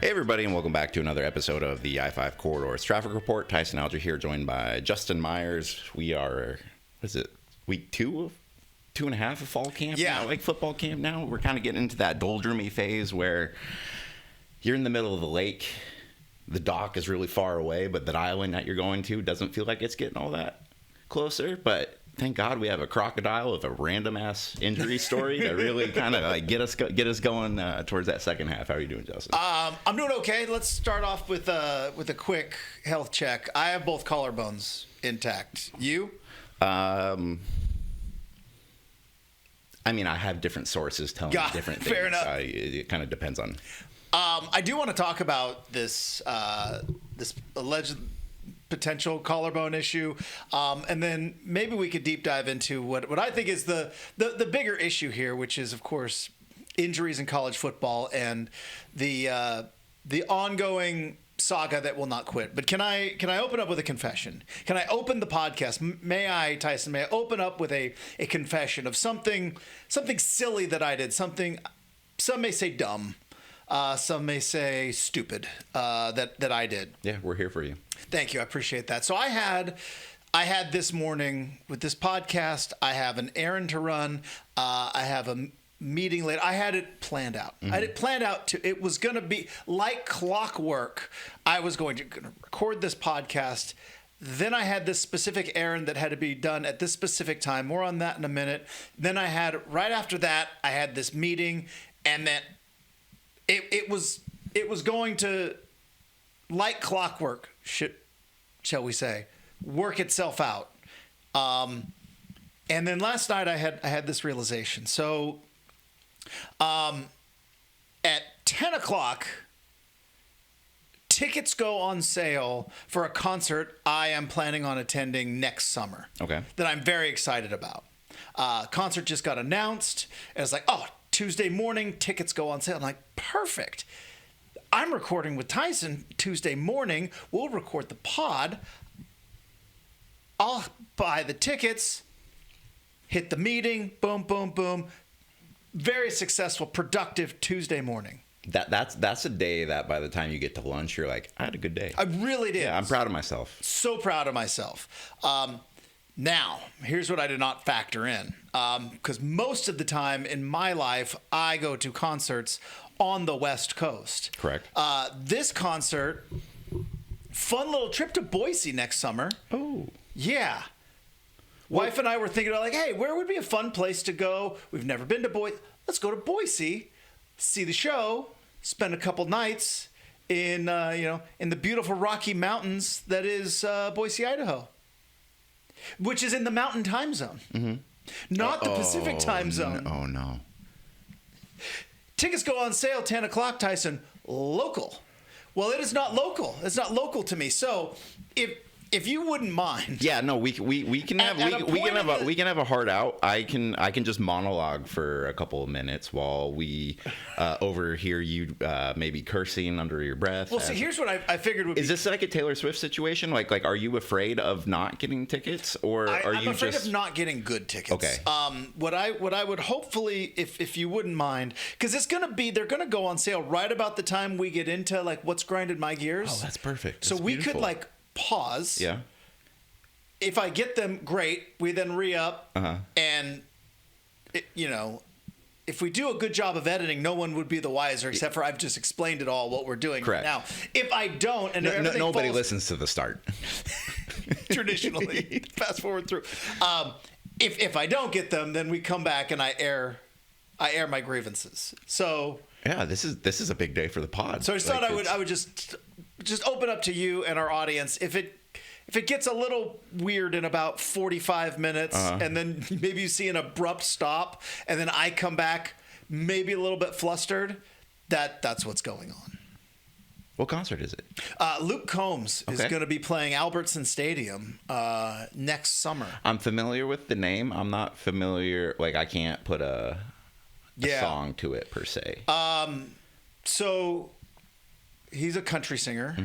Hey everybody, and welcome back to another episode of the I-5 Corridors Traffic Report. Tyson Alger here, joined by Justin Myers. We are, what is it, week 2.5 of fall camp? Yeah. Now, like football camp now. We're kind of getting into that doldrumy phase where you're in the middle of the lake. The dock is really far away, but that island that you're going to doesn't feel like it's getting all that closer. But thank God we have a crocodile with a random ass injury story to really kind of like get us going towards that second half. How are you doing, Justin? I'm doing okay. Let's start off with a quick health check. I have both collarbones intact. You? I mean, I have different sources telling me different things. Fair enough. It kind of depends on. I do want to talk about this this alleged potential collarbone issue, and then maybe we could deep dive into what I think is the bigger issue here, which is, of course, injuries in college football and the ongoing saga that will not quit. But can I open up with a confession? Can I open the podcast? May I, Tyson? May I open up with a confession of something silly that I did? Something some may say dumb. Some may say stupid that I did. Yeah, we're here for you. Thank you. I appreciate that. So I had this morning with this podcast, I have an errand to run. I have a meeting later. I had it planned out. I had it planned out it was going to be like clockwork. I was going to record this podcast. Then I had this specific errand that had to be done at this specific time. More on that in a minute. Then right after that, I had this meeting, and then it was going to, like clockwork, shall we say, work itself out. And then last night I had this realization. So at 10 o'clock, tickets go on sale for a concert I am planning on attending next summer. Okay. That I'm very excited about. Concert just got announced, and it's like, oh, Tuesday morning, tickets go on sale. I'm like, perfect. I'm recording with Tyson Tuesday morning. We'll record the pod. I'll buy the tickets, hit the meeting, boom, boom, boom. Very successful, productive Tuesday morning. That's a day that by the time you get to lunch, you're like, I had a good day. I really did. Yeah, I'm proud of myself. So proud of myself. Now, here's what I did not factor in. Because most of the time in my life, I go to concerts on the West Coast. Correct. This concert, fun little trip to Boise next summer. Oh. Yeah. Wife and I were thinking about, like, hey, where would be a fun place to go? We've never been to Boise. Let's go to Boise, see the show, spend a couple nights in the beautiful Rocky Mountains that is Boise, Idaho, which is in the Mountain Time Zone, not the Pacific Time Zone. Oh no! Tickets go on sale 10 o'clock. Tyson, local. Well, it is not local. It's not local to me. So if you wouldn't mind. Yeah, no, we can have we can have a heart out. I can just monologue for a couple of minutes while we overhear you maybe cursing under your breath. Well, see, here's what I figured would be. Is this like a Taylor Swift situation? Like are you afraid of not getting tickets, or are you I'm afraid just of not getting good tickets? Okay. What I would hopefully, if you wouldn't mind, because they're gonna go on sale right about the time we get into like what's grinded my gears. Oh, that's perfect. So That's we beautiful. could like pause. Yeah. If I get them, great. We then re-up, and if we do a good job of editing, no one would be the wiser, except for I've just explained it all what we're doing Correct. now. If I don't, and everything nobody falls, listens to the start. traditionally, fast forward through. If I don't get them, then we come back and I air my grievances. So Yeah, this is a big day for the pod. I just thought I would just open up to you and our audience. If it gets a little weird in about 45 minutes, and then maybe you see an abrupt stop, and then I come back maybe a little bit flustered, that's what's going on. What concert is it? Luke Combs is going to be playing Albertson Stadium next summer. I'm familiar with the name. I'm not familiar. Like, I can't put a song to it per se. So he's a country singer.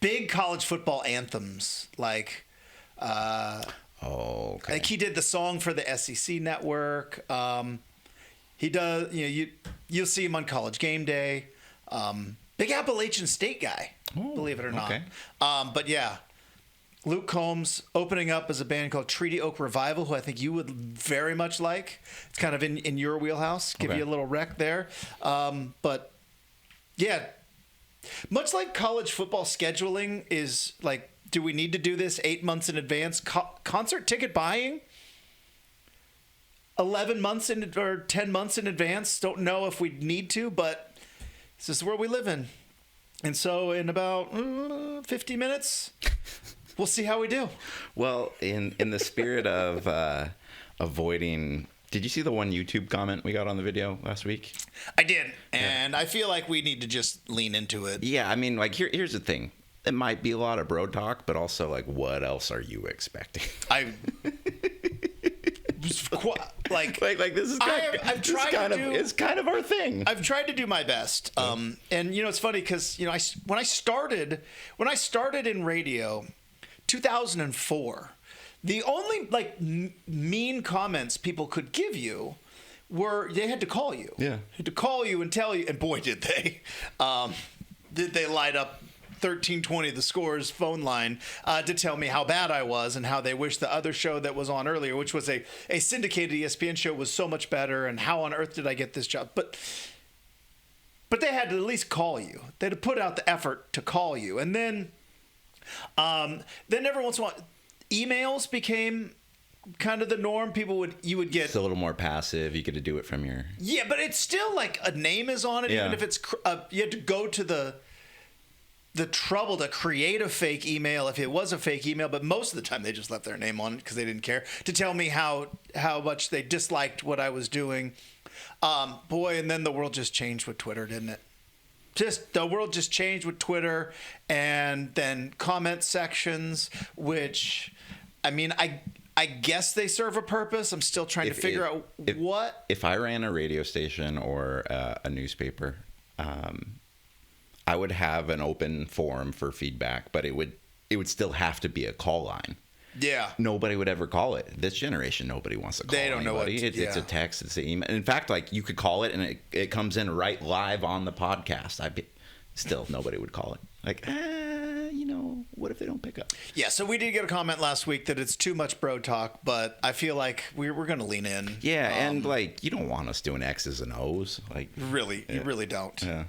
Big college football anthems like. Okay. Like he did the song for the SEC network. He does. You'll see him on College Game Day. big Appalachian State guy, believe it or not. okay. But yeah, Luke Combs opening up as a band called Treaty Oak Revival, who I think you would very much like. It's kind of in your wheelhouse. Give Okay. you a little rec there. But yeah, much like college football scheduling is like, do we need to do this 8 months in advance? Concert ticket buying, 11 months or 10 months in advance. Don't know if we need to, but this is the world we live in. And so in about 50 minutes, we'll see how we do. Well, in the spirit of avoiding, did you see the one YouTube comment we got on the video last week? I did, and I feel like we need to just lean into it. Yeah, I mean, like here's the thing. It might be a lot of bro talk, but also like, what else are you expecting? Like this is it's kind of our thing. I've tried to do my best. And it's funny because when I started in radio, 2004, the only mean comments people could give you were they had to call you. Yeah. They had to call you and tell you, and boy did they. Did they light up 1320 The Score's phone line to tell me how bad I was and how they wished the other show that was on earlier, which was a syndicated ESPN show, was so much better, and how on earth did I get this job? But they had to at least call you. They had to put out the effort to call you. And then every once in a while, emails became kind of the norm. You would get... It's a little more passive. You get to do it from your... Yeah, but it's still like a name is on it, Yeah. even if it's... you had to go to the trouble to create a fake email if it was a fake email, but most of the time they just left their name on it because they didn't care, to tell me how much they disliked what I was doing. And then the world just changed with Twitter, didn't it? The world just changed with Twitter, and then comment sections, which, I mean, I guess they serve a purpose. I'm still trying to figure out what. If I ran a radio station or a newspaper, I would have an open forum for feedback, but it would still have to be a call line. Yeah. Nobody would ever call it. This generation, nobody wants to call They don't know anybody. what. It's a text. It's an email. In fact, like you could call it and it comes in right live on the podcast. Still, nobody would call it. Like, what if they don't pick up? Yeah, so we did get a comment last week that it's too much bro talk, but I feel like we're going to lean in. Yeah, and you don't want us doing X's and O's. Like, Really, you really don't. yeah.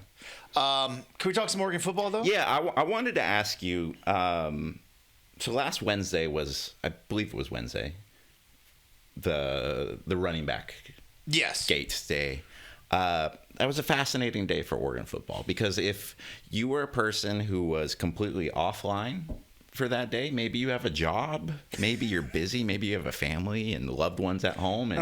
Can we talk some Oregon football, though? Yeah, I wanted to ask you. So last Wednesday I believe it was Wednesday, the running back Yes. Gates Day. That was a fascinating day for Oregon football because if you were a person who was completely offline for that day, maybe you have a job, maybe you're busy, maybe you have a family and loved ones at home,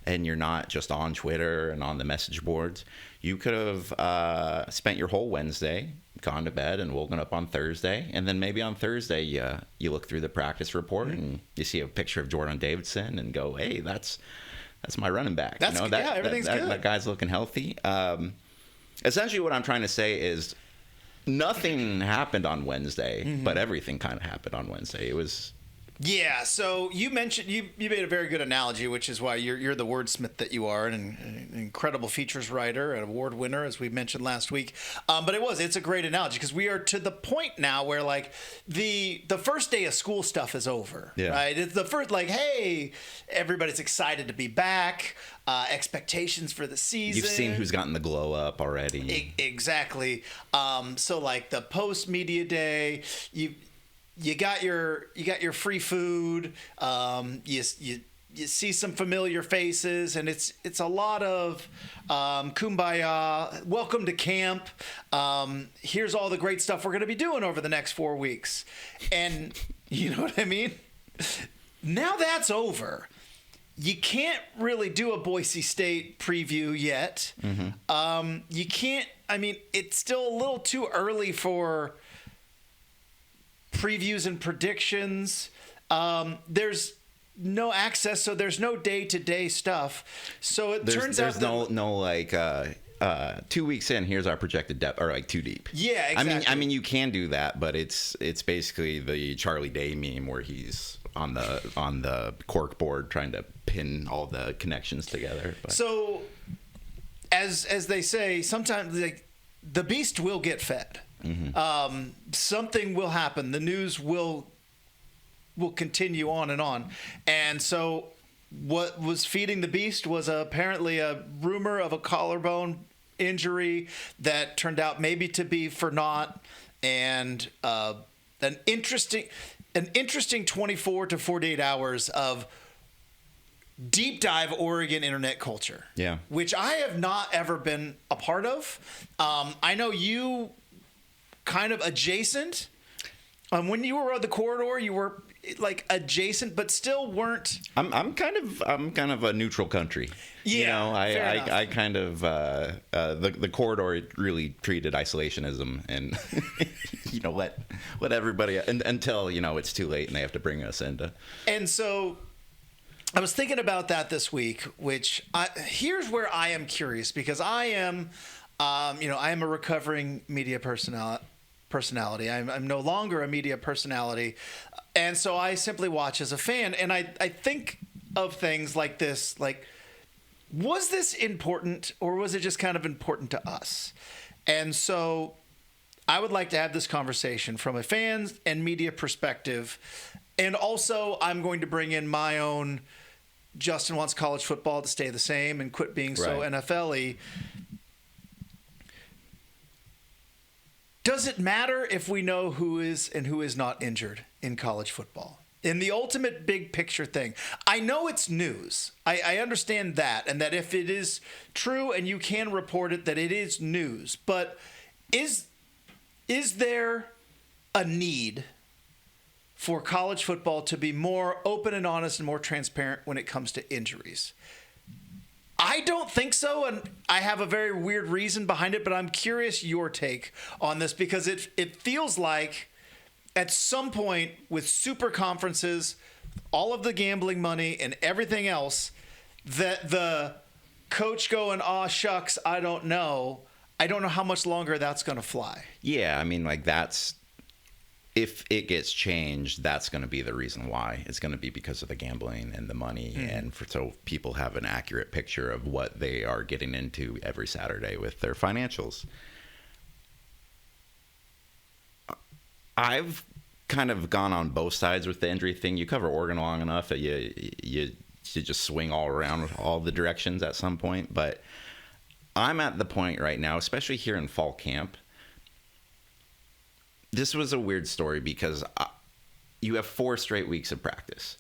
and you're not just on Twitter and on the message boards. You could have spent your whole Wednesday, gone to bed, and woken up on Thursday, and then maybe on Thursday you look through the practice report and you see a picture of Jordan Davidson and go, hey, that's my running back. Everything's good. That guy's looking healthy. Essentially what I'm trying to say is nothing happened on Wednesday, but everything kind of happened on Wednesday. It was... Yeah, so you mentioned you made a very good analogy, which is why you're the wordsmith that you are, and an incredible features writer, an award winner, as we mentioned last week. But it's a great analogy because we are to the point now where like the first day of school stuff is over. Yeah. Right? It's the first hey, everybody's excited to be back. Expectations for the season. You've seen who's gotten the glow up already. Exactly. So like the post media day, you got your free food. You see some familiar faces, and it's a lot of kumbaya. Welcome to camp. Here's all the great stuff we're going to be doing over the next 4 weeks, and you know what I mean. Now that's over. You can't really do a Boise State preview yet. You can't. I mean, it's still a little too early for previews and predictions. There's no access, so there's no day-to-day stuff. So turns out there's no like 2 weeks in, here's our projected depth, or like too deep. Yeah, exactly. I mean you can do that, but it's basically the Charlie Day meme where he's on the cork board trying to pin all the connections together. But. So as they say, sometimes like the beast will get fed. Something will happen. The news will continue on and on. And so what was feeding the beast was apparently a rumor of a collarbone injury that turned out maybe to be for naught, and an interesting 24 to 48 hours of deep dive Oregon internet culture. Yeah. Which I have not ever been a part of. I know you kind of adjacent. When you were on the corridor, you were like adjacent, but still weren't. I'm kind of a neutral country. Yeah, you know, fair enough. I kind of the corridor really treated isolationism, and you know, let everybody until you know it's too late and they have to bring us into. And so I was thinking about that this week, which here's where I am curious, because I am, I am a recovering media personality. I'm no longer a media personality. And so I simply watch as a fan, and I think of things like this, like, was this important, or was it just kind of important to us? And so I would like to have this conversation from a fan and media perspective. And also I'm going to bring in my own Justin wants college football to stay the same and quit being so Right. NFL-y. Does it matter if we know who is and who is not injured in college football? In the ultimate big picture thing, I know it's news. I understand that, and that if it is true and you can report it, that it is news. But is there a need for college football to be more open and honest and more transparent when it comes to injuries? I don't think so, and I have a very weird reason behind it, but I'm curious your take on this, because it feels like at some point with super conferences, all of the gambling money and everything else, that the coach going, "Aw, shucks, I don't know how much longer that's going to fly." Yeah, I mean, like, that's, if it gets changed, that's going to be the reason why. It's going to be because of the gambling and the money, and so people have an accurate picture of what they are getting into every Saturday with their financials. I've kind of gone on both sides with the injury thing. You cover Oregon long enough that you just swing all around all the directions at some point. But I'm at the point right now, especially here in fall camp. This was a weird story because you have 4 straight weeks of practice.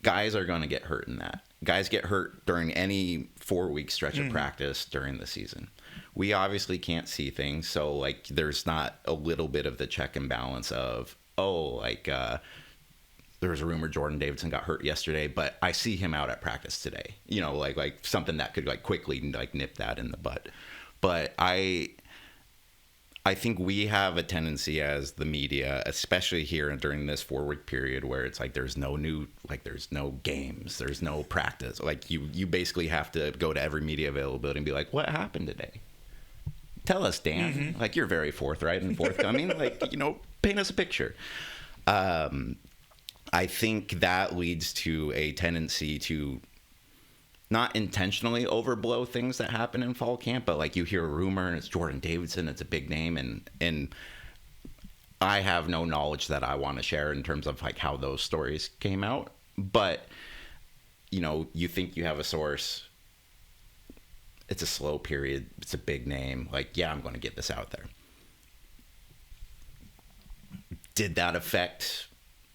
Guys are going to get hurt in that. Guys get hurt during any 4-week stretch of practice during the season. We obviously can't see things, so like there's not a little bit of the check and balance of, there was a rumor Jordan Davidson got hurt yesterday, but I see him out at practice today. You know, like something that could like quickly like nip that in the bud. But I think we have a tendency as the media, especially here during this 4-week period, where it's like there's no games, there's no practice. Like you basically have to go to every media availability and be like, what happened today? Tell us, Dan. Like, you're very forthright and forthcoming. Like, paint us a picture. I think that leads to a tendency to not intentionally overblow things that happen in fall camp, but like you hear a rumor and it's Jordan Davidson, it's a big name, and I have no knowledge that I want to share in terms of like how those stories came out. But you think you have a source, it's a slow period, it's a big name, like, yeah, I'm going to get this out there. Did that affect,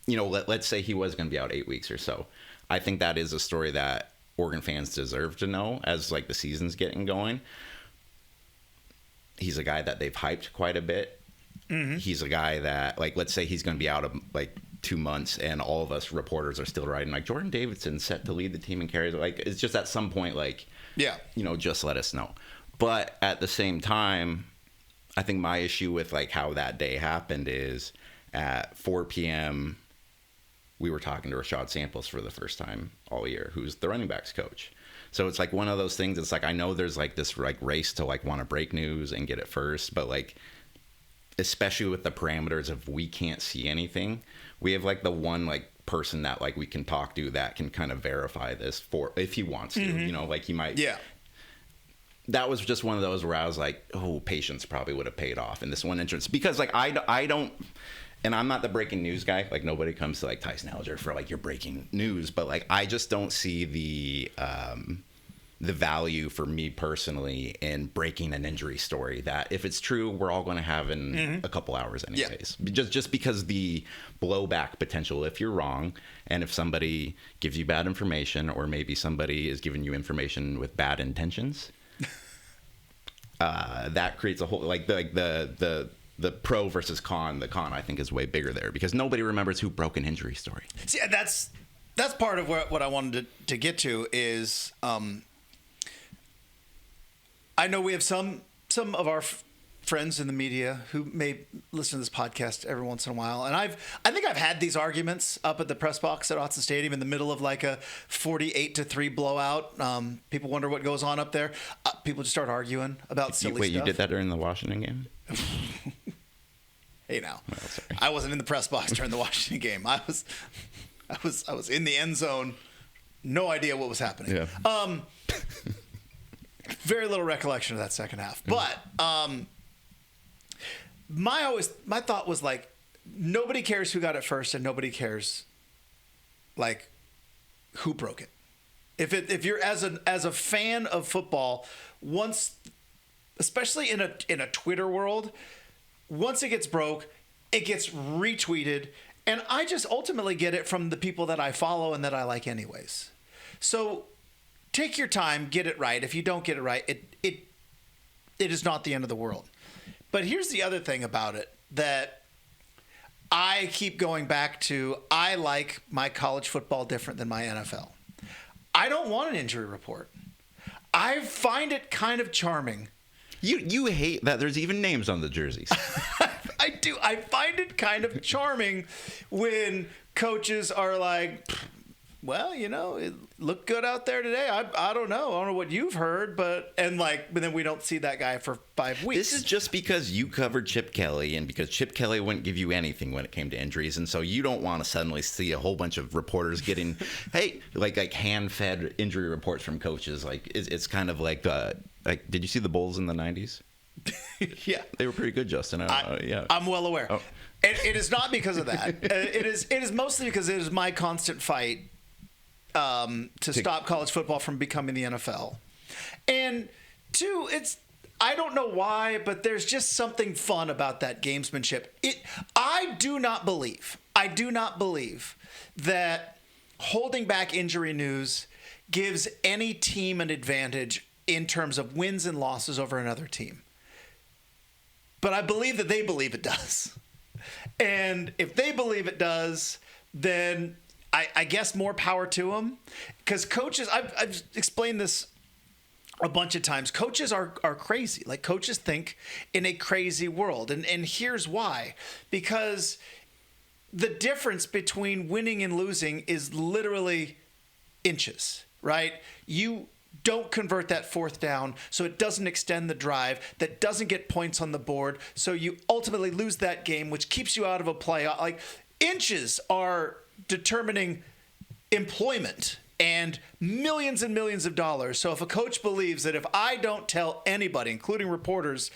let's say he was going to be out 8 weeks or so. I think that is a story that Oregon fans deserve to know as like the season's getting going. He's a guy that they've hyped quite a bit. He's a guy that, like, let's say he's going to be out of like 2 months and all of us reporters are still writing like Jordan Davidson set to lead the team in carries. Like, it's just at some point, like, yeah, just let us know. But at the same time, I think my issue with like how that day happened is at 4 p.m. we were talking to Rashad Samples for the first time all year, who's the running backs coach. So it's like one of those things. It's like, I know there's like this like race to like want to break news and get it first, but like, especially with the parameters of we can't see anything, we have like the one like person that like we can talk to that can kind of verify this for if he wants to, like he might. Yeah. that was just one of those where I was like, oh, patience probably would have paid off in this one entrance, because like I don't, and I'm not the breaking news guy. Like nobody comes to like Tyson Alger for like your breaking news, but like I just don't see the value for me personally in breaking an injury story that if it's true, we're all going to have in a couple hours anyways. Yeah. Just because the blowback potential if you're wrong, and if somebody gives you bad information, or maybe somebody is giving you information with bad intentions. That creates a whole the pro versus con. The con I think is way bigger there because nobody remembers who broke an injury story. See, that's part of what I wanted to get to is I know we have some of our friends in the media who may listen to this podcast every once in a while, and I think I've had these arguments up at the press box at Autzen Stadium in the middle of like a 48-3 blowout. People wonder what goes on up there. People just start arguing about silly stuff. stuff. You did that during the Washington game? Hey now, I wasn't in the press box during the Washington game. I was in the end zone. No idea what was happening. Yeah. Very little recollection of that second half, but my thought was like, nobody cares who got it first, and nobody cares like who broke it. If you're as a fan of football, once, especially in a Twitter world, once it gets broke, it gets retweeted, and I just ultimately get it from the people that I follow and that I like anyways. So take your time, get it right. If you don't get it right, it is not the end of the world. But here's the other thing about it that I keep going back to. I like my college football different than my NFL. I don't want an injury report. I find it kind of charming. You hate that there's even names on the jerseys. I do. I find it kind of charming when coaches are like, well, it looked good out there today. I don't know. I don't know what you've heard, but then we don't see that guy for 5 weeks. This is just because you covered Chip Kelly, and because Chip Kelly wouldn't give you anything when it came to injuries, and so you don't want to suddenly see a whole bunch of reporters getting, hey, like hand-fed injury reports from coaches. Like it's kind of like did you see the Bulls in the 90s? Yeah, they were pretty good, Justin. Yeah, I'm well aware. Oh. It is not because of that. It is mostly because it is my constant fight to stop college football from becoming the NFL. And two, I don't know why, but there's just something fun about that gamesmanship. I do not believe that holding back injury news gives any team an advantage in terms of wins and losses over another team. But I believe that they believe it does. And if they believe it does, then I guess more power to them, because coaches, I've explained this a bunch of times. Coaches are crazy. Like, coaches think in a crazy world. And here's why. Because the difference between winning and losing is literally inches, right? You don't convert that fourth down, so it doesn't extend the drive. That doesn't get points on the board, so you ultimately lose that game, which keeps you out of a playoff. Like, inches are determining employment and millions of dollars. So if a coach believes that if I don't tell anybody, including reporters,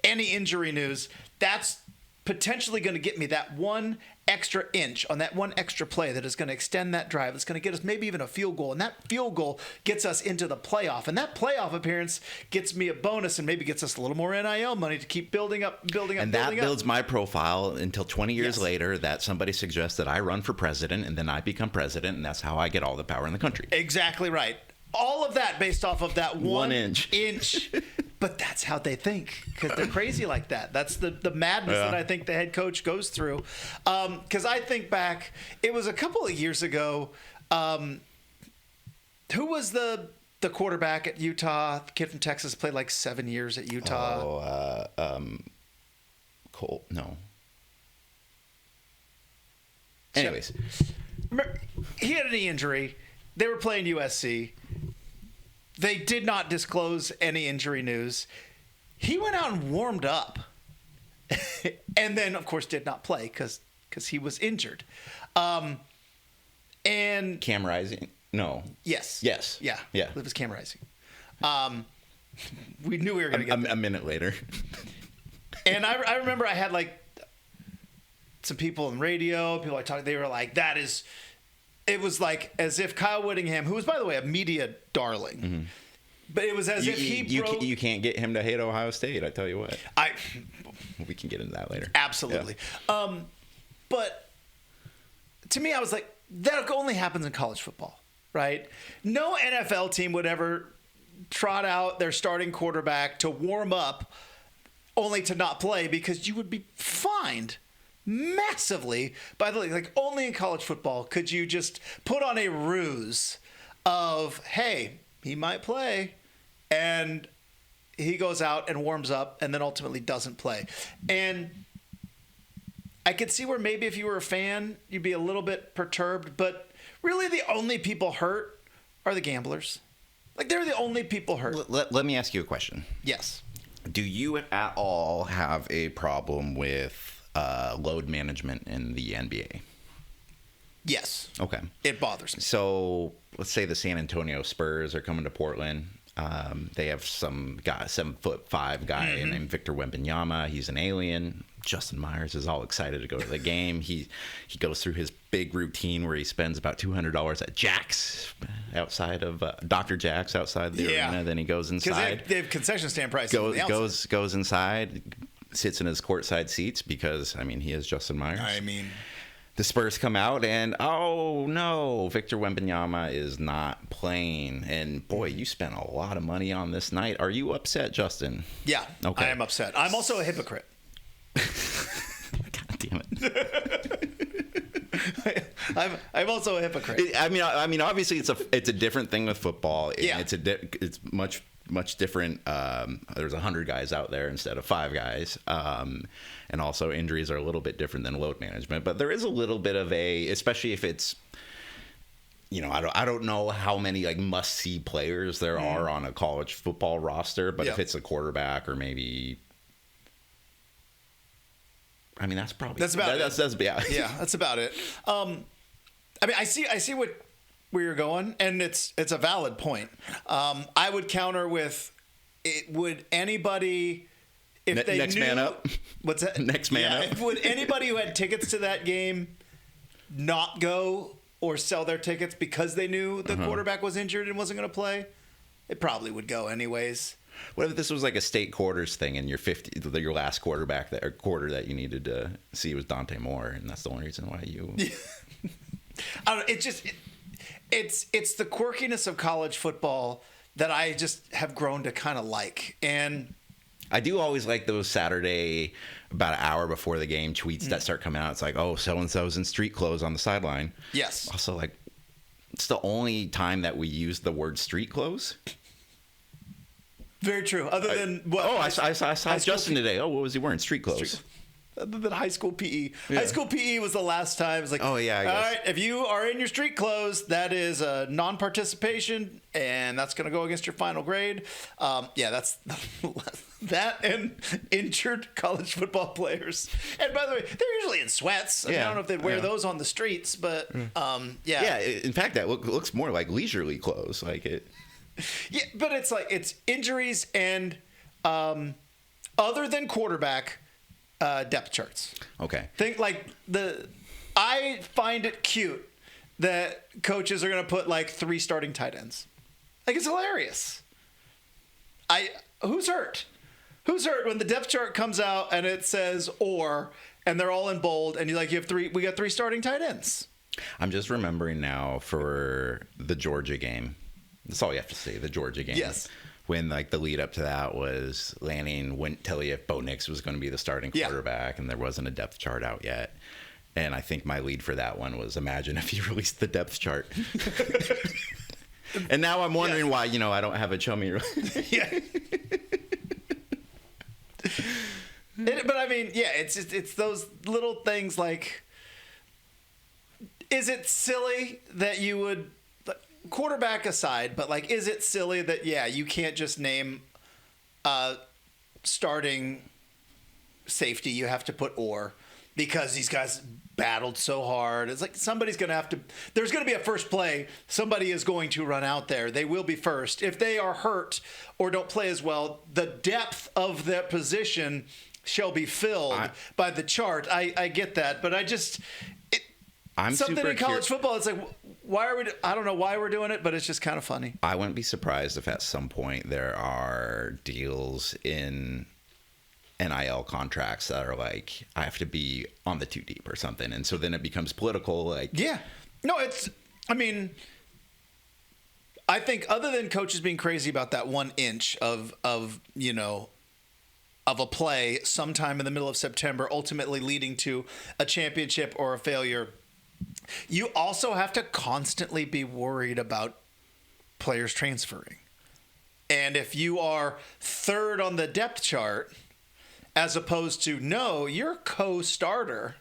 any injury news, that's potentially going to get me that one extra inch on that one extra play that is going to extend that drive. It's going to get us maybe even a field goal, and that field goal gets us into the playoff, and that playoff appearance gets me a bonus and maybe gets us a little more NIL money to keep building up. And that builds my profile until 20 years later that somebody suggests that I run for president, and then I become president, and that's how I get all the power in the country. Exactly right. All of that based off of that one inch. But that's how they think, because they're crazy like that. That's the madness that I think the head coach goes through. Because I think back, it was a couple of years ago. Who was the quarterback at Utah? The kid from Texas played like 7 years at Utah. Cole. No. Anyways. He had a knee injury. They were playing USC. They did not disclose any injury news. He went out and warmed up. And then, of course, did not play because he was injured. And Cam Rising? No. Yes. Yes. Yeah. Yeah. It was Cam Rising. We knew we were going to get a minute later. And I remember I had like some people on radio, people I talked, they were like, it was like as if Kyle Whittingham, who was, by the way, a media darling, but it was as if you can't get him to hate Ohio State, I tell you what. We can get into that later. Absolutely. Yeah. But to me, I was like, that only happens in college football, right? No NFL team would ever trot out their starting quarterback to warm up only to not play, because you would be fined massively by the league. Like, only in college football could you just put on a ruse of, hey, he might play, and he goes out and warms up and then ultimately doesn't play. And I could see where maybe if you were a fan, you'd be a little bit perturbed, but really the only people hurt are the gamblers. Like, they're the only people hurt. Let me ask you a question. Yes. Do you at all have a problem with load management in the NBA? Yes. Okay. It bothers me. So let's say the San Antonio Spurs are coming to Portland. They have some guy, 7'5" guy named Victor Wembanyama. He's an alien. Justin Myers is all excited to go to the game. He goes through his big routine where he spends about $200 at Jack's outside of Dr. Jack's outside the arena. Then he goes inside. Because they have concession stand prices. Goes inside, sits in his courtside seats because, I mean, he is Justin Myers. I mean, the Spurs come out and, oh no, Victor Wembanyama is not playing. And boy, you spent a lot of money on this night. Are you upset, Justin? Yeah, okay. I am upset. I'm also a hypocrite. God damn it. I'm also a hypocrite. I mean, obviously it's a different thing with football. Yeah. It's much different. There's 100 guys out there instead of 5 guys. And also injuries are a little bit different than load management, but there is a little bit of especially if it's, I don't know how many like must-see players there are on a college football roster, but if it's a quarterback or maybe, I mean, that's about it. Yeah, that's about it. I mean, I see where you're going, and it's a valid point. I would counter with, would anybody, if they next knew, man up? What's that? Next man up. Would anybody who had tickets to that game not go or sell their tickets because they knew the quarterback was injured and wasn't going to play? It probably would go anyways. What if this was like a state quarters thing and your last quarter that you needed to see was Dante Moore, and that's the only reason why you... I don't know, it's the quirkiness of college football that I just have grown to kind of like. And I do always like those Saturday, about an hour before the game, tweets that start coming out. It's like, oh, so-and-so's in street clothes on the sideline. Yes. Also, like, it's the only time that we use the word street clothes. Very true. Other than what? Oh, I saw Justin today. Oh, what was he wearing? Street clothes. Other than high school PE. Yeah. High school PE was the last time. It's like, oh yeah, I guess. All right, if you are in your street clothes, that is a non-participation, and that's going to go against your final grade. Yeah, that's that and injured college football players. And by the way, they're usually in sweats. I mean, I don't know if they'd wear those on the streets, but yeah. Yeah, in fact, that looks more like leisurely clothes, like it. Yeah, but it's like it's injuries and other than quarterback depth charts. Okay. Think like I find it cute that coaches are going to put like 3 starting tight ends. Like, it's hilarious. Who's hurt? Who's hurt when the depth chart comes out and it says and they're all in bold and you have 3, we got 3 starting tight ends. I'm just remembering now for the Georgia game. That's all you have to say, the Georgia game. Yes. When like the lead up to that was Lanning wouldn't tell you if Bo Nix was going to be the starting quarterback, and there wasn't a depth chart out yet. And I think my lead for that one was, imagine if you released the depth chart. And now I'm wondering why, I don't have a chummy. Yeah. But I mean, yeah, it's those little things like, is it silly that you would, quarterback aside, but like, is it silly that, you can't just name starting safety, you have to put because these guys battled so hard. It's like somebody's going to have to. There's going to be a first play. Somebody is going to run out there. They will be first. If they are hurt or don't play as well, the depth of that position shall be filled by the chart. I get that, but I'm something in college football. It's like, why are we? I don't know why we're doing it, but it's just kind of funny. I wouldn't be surprised if at some point there are deals in NIL contracts that are like, I have to be on the 2 deep or something, and so then it becomes political. Like, yeah, no, it's. I mean, I think other than coaches being crazy about that 1 inch of a play sometime in the middle of September, ultimately leading to a championship or a failure. You also have to constantly be worried about players transferring. And if you are 3rd on the depth chart, as opposed to, no, you're co-starter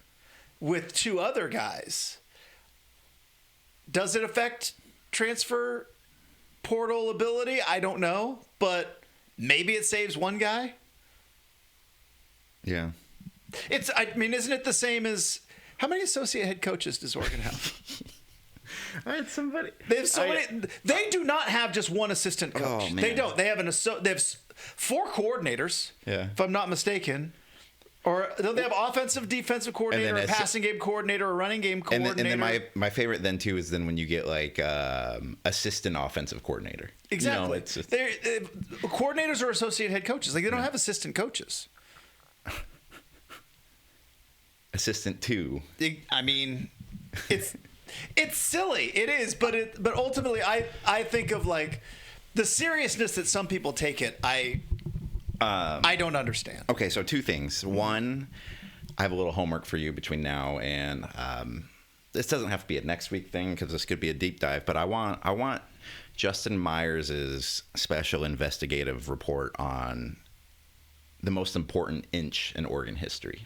with 2 other guys, does it affect transfer portal ability? I don't know, but maybe it saves 1 guy. Yeah. Isn't it the same as... How many associate head coaches does Oregon have? I had somebody. They have so many. They do not have just 1 assistant coach. Oh, man. They don't. They have they have 4 coordinators. Yeah. If I'm not mistaken. Or don't they have offensive, defensive coordinator, a passing game coordinator, a running game coordinator? And then my favorite then too is then when you get like assistant offensive coordinator. Exactly. Coordinators are associate head coaches. Like they don't have assistant coaches. Assistant 2. I mean, it's silly. It is, but ultimately, I think of like the seriousness that some people take it. I don't understand. Okay, so 2 things. 1, I have a little homework for you between now and this doesn't have to be a next week thing because this could be a deep dive. But I want Justin Myers' special investigative report on the most important inch in Oregon history.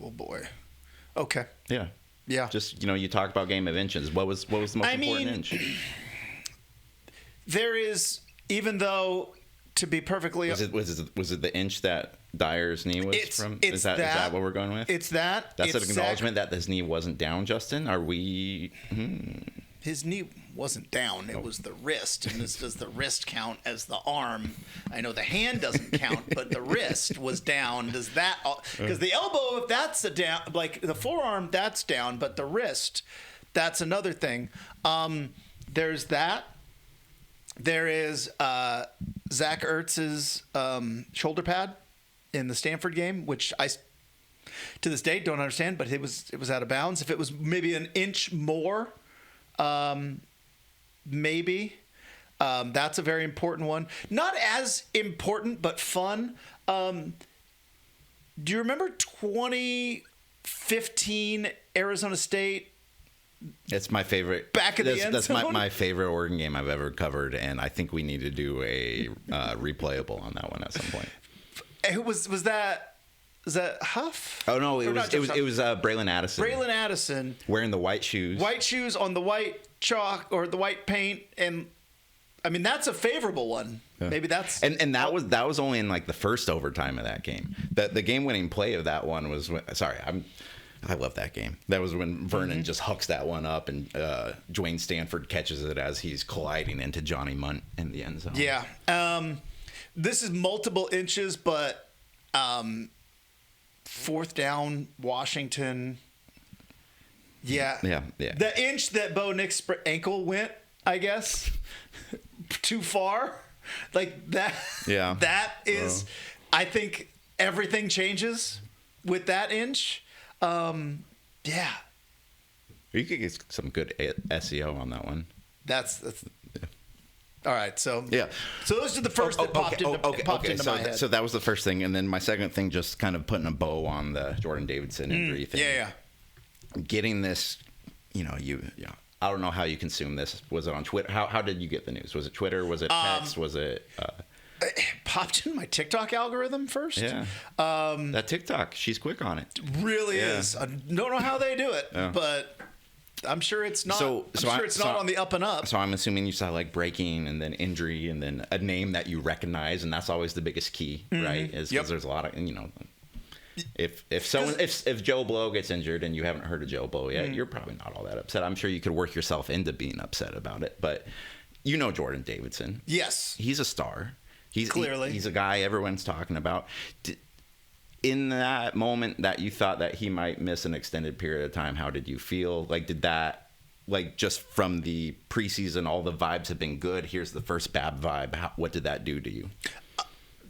Oh boy. Okay. Yeah. Yeah. Just you talk about game of inches. What was the most important inch? There is, even though, to be perfectly, was it the inch that Dyer's knee was from? Is that what we're going with? It's that. That's an acknowledgement that his knee wasn't down, Justin. Are we? His knee wasn't down. It was the wrist. And does the wrist count as the arm? I know the hand doesn't count, but the wrist was down. Does that? Because the elbow, if that's a down, like the forearm, that's down, but the wrist, that's another thing. There's that. There is Zach Ertz's shoulder pad in the Stanford game, which I, to this day, don't understand, but it was out of bounds. If it was maybe an inch more, maybe. That's a very important one. Not as important, but fun. Do you remember 2015 Arizona State? It's my favorite. Back in the end That's zone? my favorite Oregon game I've ever covered, and I think we need to do a replayable on that one at some point. Was that Huff? Oh no, it was Braylon Addison. Braylon Addison wearing the white shoes. White shoes on the white chalk or the white paint, and I mean that's a favorable one. Yeah. Maybe that's and that was only in like the first overtime of that game. The game winning play of that one was I love that game. That was when Vernon just hooks that one up, and Dwayne Stanford catches it as he's colliding into Johnny Munt in the end zone. Yeah. This is multiple inches, but 4th down, Washington. Yeah. Yeah. The inch that Bo Nix's ankle went, I guess, too far. Like that. Yeah. That is, I think everything changes with that inch. Yeah. You could get some good SEO on that one. That's yeah. All right. So yeah. So those are the first that popped into my head. So that was the first thing, and then my second thing, just kind of putting a bow on the Jordan Davidson injury thing. Yeah. Getting this, I don't know how you consume this. Was it on Twitter? How did you get the news? Was it Twitter? Was it text? Was it? It popped in my TikTok algorithm first. Yeah. That TikTok, she's quick on it. Really is. I don't know how they do it, but I'm sure it's not. Not on the up and up. So I'm assuming you saw like breaking and then injury and then a name that you recognize, and that's always the biggest key, right? Is because there's a lot of If Joe Blow gets injured and you haven't heard of Joe Blow yet, you're probably not all that upset. I'm sure you could work yourself into being upset about it, but you know Jordan Davidson. Yes, he's a star. Clearly, he's a guy everyone's talking about. In that moment that you thought that he might miss an extended period of time, how did you feel? Like, did that, like, just from the preseason, all the vibes have been good. Here's the first bad vibe. What did that do to you?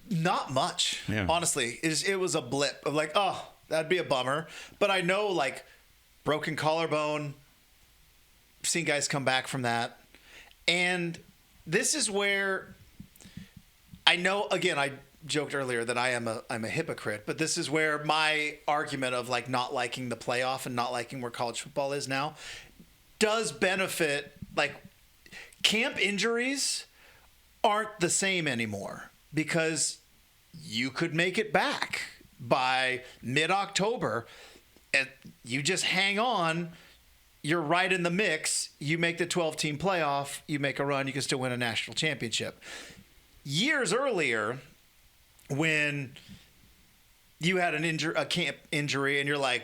Not much, honestly. It was a blip of like, oh, that'd be a bummer. But I know, like, broken collarbone, seen guys come back from that. And this is where I know, again, I joked earlier that I'm a hypocrite, but this is where my argument of like not liking the playoff and not liking where college football is now does benefit. Like, camp injuries aren't the same anymore because you could make it back by mid-October and you just hang on. You're right in the mix. You make the 12-team playoff. You make a run. You can still win a national championship. Years earlier, when you had a camp injury and you're like,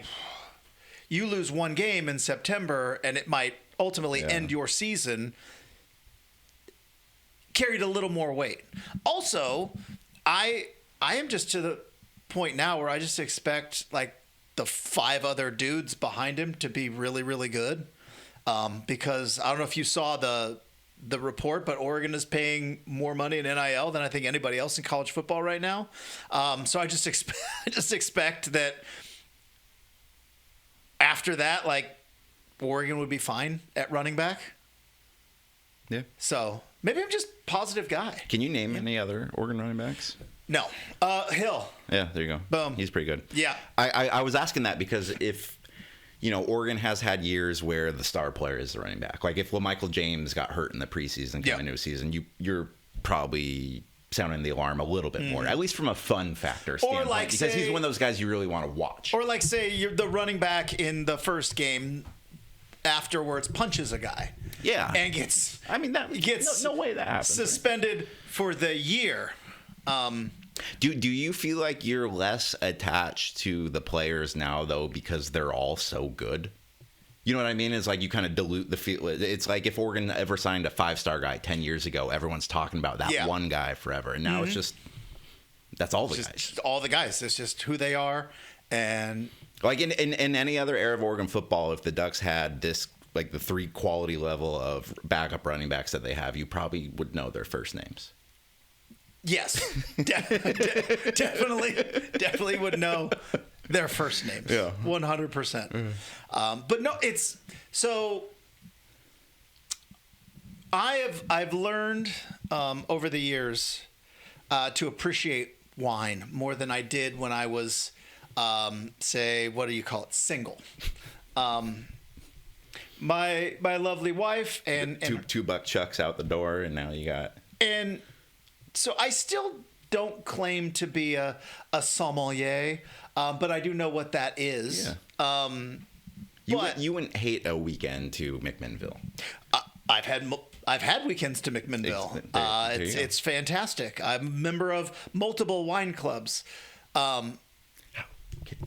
you lose one game in September and it might ultimately end your season, carried a little more weight. Also, I am just to the point now where I just expect like the 5 other dudes behind him to be really, really good. Because I don't know if you saw the report, but Oregon is paying more money in NIL than I think anybody else in college football right now. So I just expect that after that, like, Oregon would be fine at running back. Yeah. So maybe I'm just a positive guy. Can you name any other Oregon running backs? No. Hill. Yeah, there you go. Boom. He's pretty good. Yeah. I was asking that because if, you know, Oregon has had years where the star player is the running back. Like if LaMichael James got hurt in the preseason coming into a season, you're probably sounding the alarm a little bit more, at least from a fun factor standpoint, like, because he's one of those guys you really want to watch. Or like say you're the running back in the first game afterwards punches a guy. Yeah. And gets no way that happens. Suspended for the year. Do you feel like you're less attached to the players now though because they're all so good? You know what I mean? It's like you kind of dilute the feel. It's like if Oregon ever signed a 5-star guy 10 years ago, everyone's talking about that one guy forever, and now it's just that's all the guys. Just all the guys. It's just who they are, and like in any other era of Oregon football, if the Ducks had this like the 3 quality level of backup running backs that they have, you probably would know their first names. Yes, definitely would know their first names. Yeah, 100%. But no, it's so. I've learned over the years to appreciate wine more than I did when I was, say, what do you call it, single. My lovely wife and $2 chucks out the door, and now you got and. So I still don't claim to be a sommelier, but I do know what that is. Yeah. You wouldn't hate a weekend to McMinnville. I've had weekends to McMinnville. It's fantastic. I'm a member of multiple wine clubs.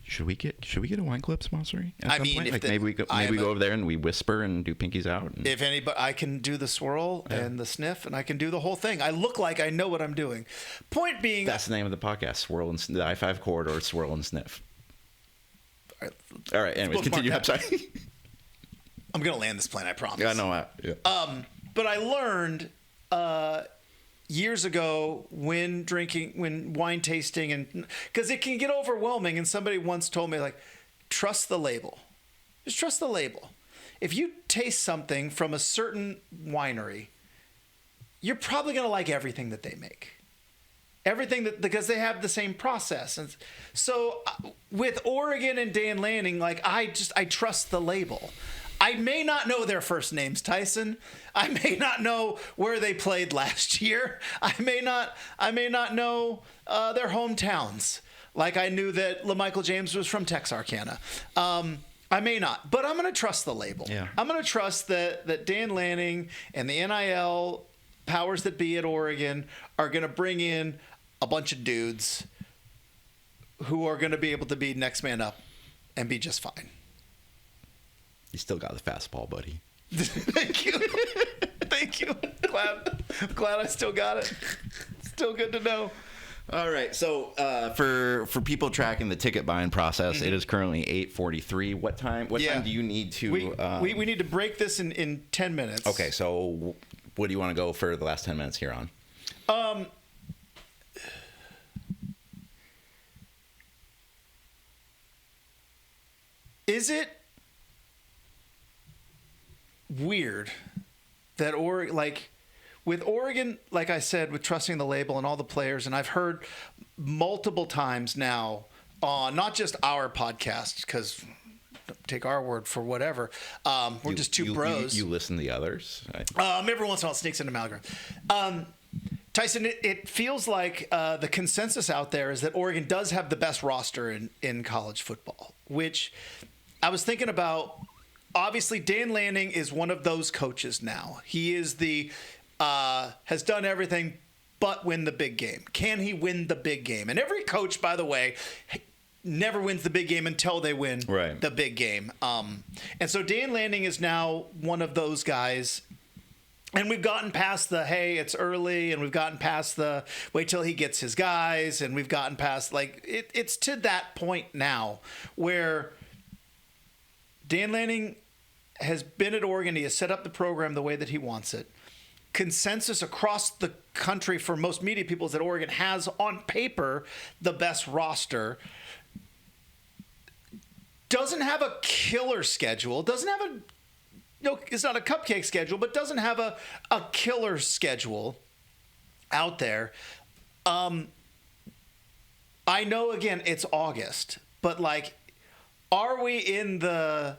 Should we get a wine club sponsoring? I mean, like maybe we go over there and we whisper and do pinkies out. And... If anybody, I can do the swirl and the sniff, and I can do the whole thing. I look like I know what I'm doing. Point being, that's the name of the podcast: Swirl and the I-5 corridor, swirl and sniff. All right. Anyways, continue. I'm sorry. I'm gonna land this plane. I promise. Yeah, I know that. Yeah. But I learned years ago when wine tasting, and because it can get overwhelming, and somebody once told me, like, trust the label. Just trust the label. If you taste something from a certain winery, you're probably going to like everything that they make. Because they have the same process. And so with Oregon and Dan Lanning, like, I trust the label. I may not know their first names, Tyson. I may not know where they played last year. I may not know their hometowns. Like I knew that LaMichael James was from Texarkana. I may not, but I'm going to trust the label. Yeah. I'm going to trust that Dan Lanning and the NIL powers that be at Oregon are going to bring in a bunch of dudes who are going to be able to be next man up and be just fine. You still got the fastball, buddy. Thank you. Thank you. Glad I still got it. Still good to know. All right. So for people tracking the ticket buying process, it is currently 8:43. What time do you need to? We need to break this in 10 minutes. Okay. So what do you want to go for the last 10 minutes here on? Is it weird that with Oregon, like I said, with trusting the label and all the players, and I've heard multiple times now on not just our podcast, because take our word for whatever, we're just two bros. You listen to the others? Every once in a while it sneaks into Malgrim. Tyson, it feels like the consensus out there is that Oregon does have the best roster in college football, which I was thinking about. Obviously, Dan Lanning is one of those coaches now. He is has done everything but win the big game. Can he win the big game? And every coach, by the way, never wins the big game until they win the big game. And so Dan Lanning is now one of those guys. And we've gotten past the, hey, it's early, and we've gotten past the, wait till he gets his guys, and we've gotten past, it's to that point now where Dan Lanning has been at Oregon. He has set up the program the way that he wants it. Consensus across the country for most media people is that Oregon has, on paper, the best roster. Doesn't have a killer schedule. Doesn't have it's not a cupcake schedule, but doesn't have a killer schedule out there. I know, again, it's August, but are we in the,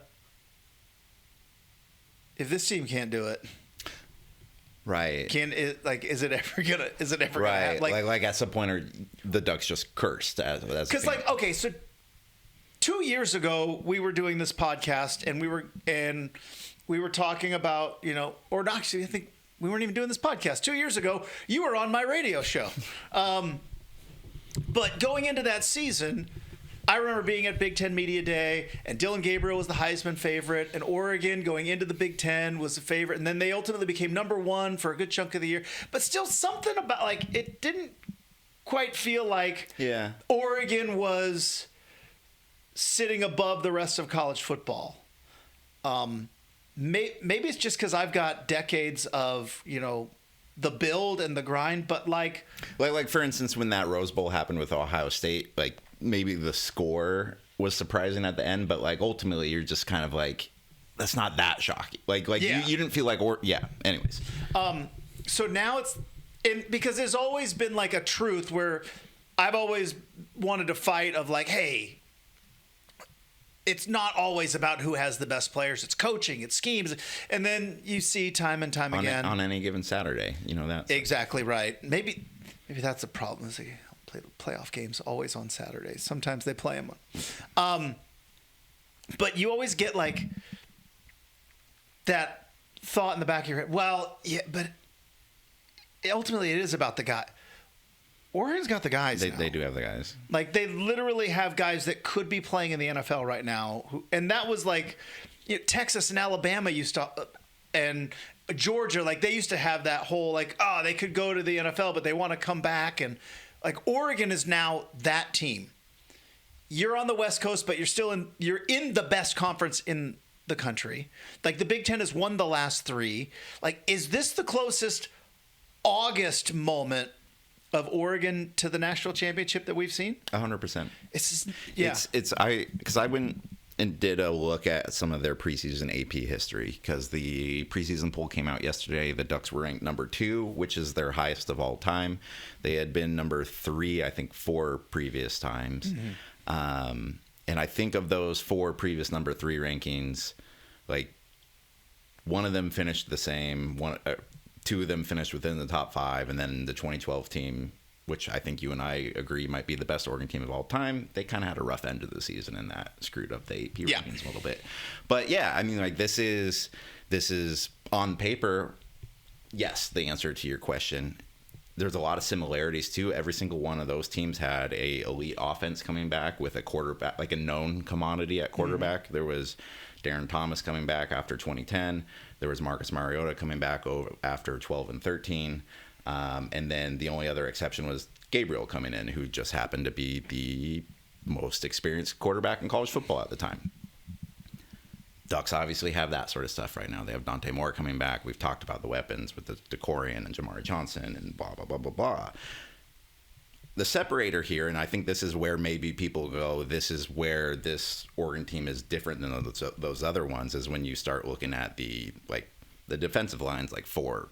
if this team can't do it, right? Is it ever gonna right? happen? Like at some point, are the Ducks just cursed? Because okay, so 2 years ago we were doing this podcast and we were talking about, or actually I think we weren't even doing this podcast 2 years ago. You were on my radio show, but going into that season, I remember being at Big Ten Media Day, and Dylan Gabriel was the Heisman favorite, and Oregon going into the Big Ten was the favorite, and then they ultimately became number one for a good chunk of the year. But still, something about it didn't quite feel like Oregon was sitting above the rest of college football. Maybe it's just because I've got decades of the build and the grind, but like for instance, when that Rose Bowl happened with Ohio State, maybe the score was surprising at the end, but ultimately you're just kind of that's not that shocking. You didn't feel anyways. So now because there's always been a truth where I've always wanted to fight of hey, it's not always about who has the best players. It's coaching, it's schemes. And then you see time and time again. On any given Saturday, that. Exactly right. Maybe that's the problem. Is they play the playoff games always on Saturdays. Sometimes they play them on. But you always get that thought in the back of your head. Well, yeah, but ultimately it is about the guy. Oregon's got the guys. They do have the guys. They literally have guys that could be playing in the NFL right now. And that was Texas and Alabama used to, and Georgia, they used to have that whole they could go to the NFL, but they want to come back. And Oregon is now that team. You're on the West Coast, but you're in the best conference in the country. The Big Ten has won the last three. Is this the closest August moment of Oregon to the national championship that we've seen? 100%. Because I went and did a look at some of their preseason AP history, because the preseason poll came out yesterday. The Ducks were ranked number 2, which is their highest of all time. They had been number 3, I think, 4 previous times. Mm-hmm. And I think of those 4 previous number 3 rankings, one of them finished the same. 2 of them finished within the top 5, and then the 2012 team, which I think you and I agree might be the best Oregon team of all time, they kind of had a rough end of the season, and that screwed up the AP rankings a little bit. But this is on paper, yes, the answer to your question. there's a lot of similarities too. Every single one of those teams had a elite offense coming back with a quarterback, like a known commodity at quarterback. There was Darren Thomas coming back after 2010. There was Marcus Mariota coming back after 12 and 13. And then the only other exception was Gabriel coming in, who just happened to be the most experienced quarterback in college football at the time. Ducks obviously have that sort of stuff right now. They have Dante Moore coming back. We've talked about the weapons with the DeCorian and Jamari Johnson and blah, blah, blah, blah, blah. The separator here, and I think this is where maybe people go, this is where this Oregon team is different than those other ones, is when you start looking at the defensive lines, like 4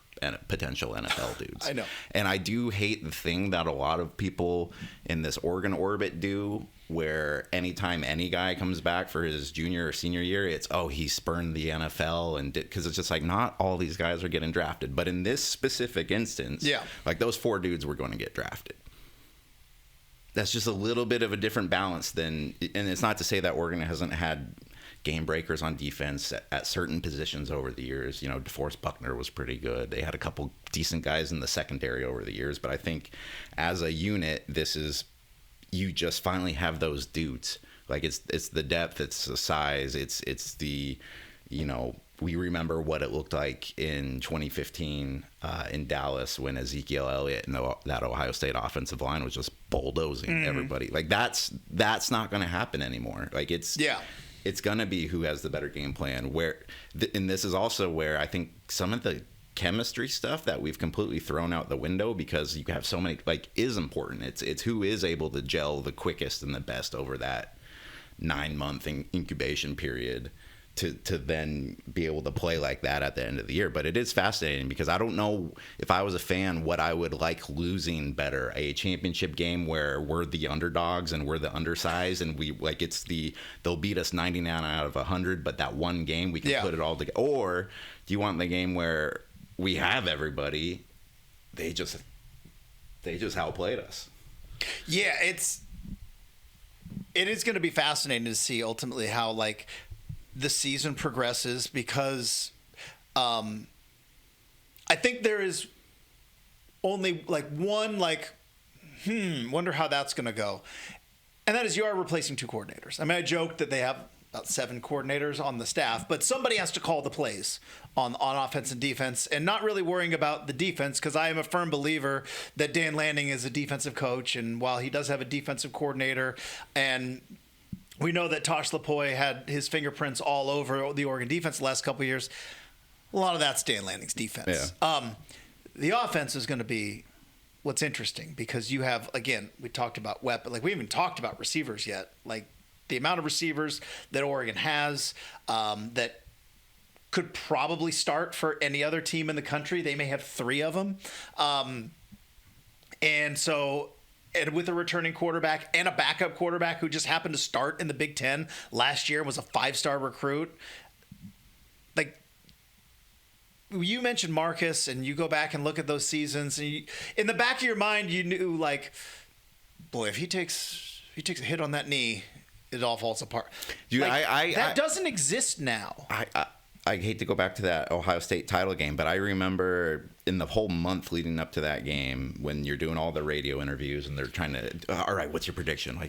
potential NFL dudes. I know. And I do hate the thing that a lot of people in this Oregon orbit do, where anytime any guy comes back for his junior or senior year, it's, oh, he spurned the NFL, and because it's just like, not all these guys are getting drafted. But in this specific instance, like those 4 dudes were going to get drafted. That's just a little bit of a different balance than, and it's not to say that Oregon hasn't had game breakers on defense at certain positions over the years. You know, DeForest Buckner was pretty good. They had a couple decent guys in the secondary over the years, but I think as a unit, this is, you just finally have those dudes. Like it's the depth, it's the size, it's the, you know, we remember what it looked like in 2015 in Dallas when Ezekiel Elliott and that Ohio State offensive line was just bulldozing everybody. Like that's not going to happen anymore. Like it's going to be who has the better game plan. And this is also where I think some of the chemistry stuff that we've completely thrown out the window, because you have so many, like, is important. It's who is able to gel the quickest and the best over that 9-month incubation period to then be able to play like that at the end of the year. But it is fascinating, because I don't know if I was a fan what I would like losing better, a championship game where we're the underdogs and we're the undersized, and we like, it's they'll beat us 99 out of 100, but that one game we can put it all together. Or do you want the game where we have everybody, they just outplayed us? Yeah, it is going to be fascinating to see ultimately how, like, the season progresses, because I think there is only like one, like, wonder how that's going to go. And that is, you are replacing 2 coordinators. I mean, I joked that they have about 7 coordinators on the staff, but somebody has to call the plays on offense and defense, and not really worrying about the defense, because I am a firm believer that Dan Lanning is a defensive coach, and while he does have a defensive coordinator, and we know that Tosh Lapoy had his fingerprints all over the Oregon defense the last couple of years, a lot of that's Dan Lanning's defense. Yeah. The offense is going to be what's interesting, because you have, again, we talked about weapon, like we haven't even talked about receivers yet, like the amount of receivers that Oregon has that could probably start for any other team in the country. They may have 3 of them. And with a returning quarterback and a backup quarterback who just happened to start in the Big Ten last year, was a 5-star recruit. Like, you mentioned Marcus, and you go back and look at those seasons, and in the back of your mind, you knew, like, boy, if he takes a hit on that knee, it all falls apart. That doesn't exist now. I hate to go back to that Ohio State title game, but I remember in the whole month leading up to that game, when you're doing all the radio interviews and they're trying to, all right, what's your prediction?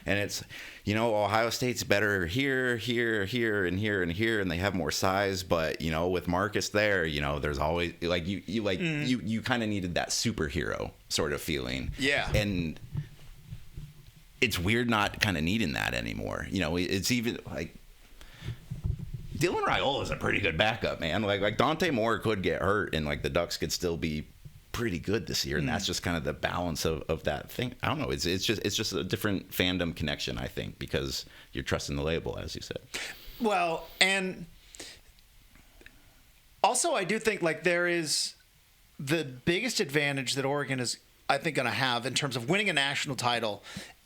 It's, you know, Ohio State's better here, here, here, and here, and here, and they have more size. But, you know, with Marcus there, you know, there's always, like, you kind of needed that superhero sort of feeling. Yeah. And it's weird not kind of needing that anymore. You know, it's even like, Dylan Raiola is a pretty good backup, man. Like Dante Moore could get hurt, and like the Ducks could still be pretty good this year, and that's just kind of the balance of that thing. I don't know. It's just a different fandom connection, I think, because you're trusting the label, as you said. Well, and also I do think, like, there is the biggest advantage that Oregon is, I think, going to have in terms of winning a national title,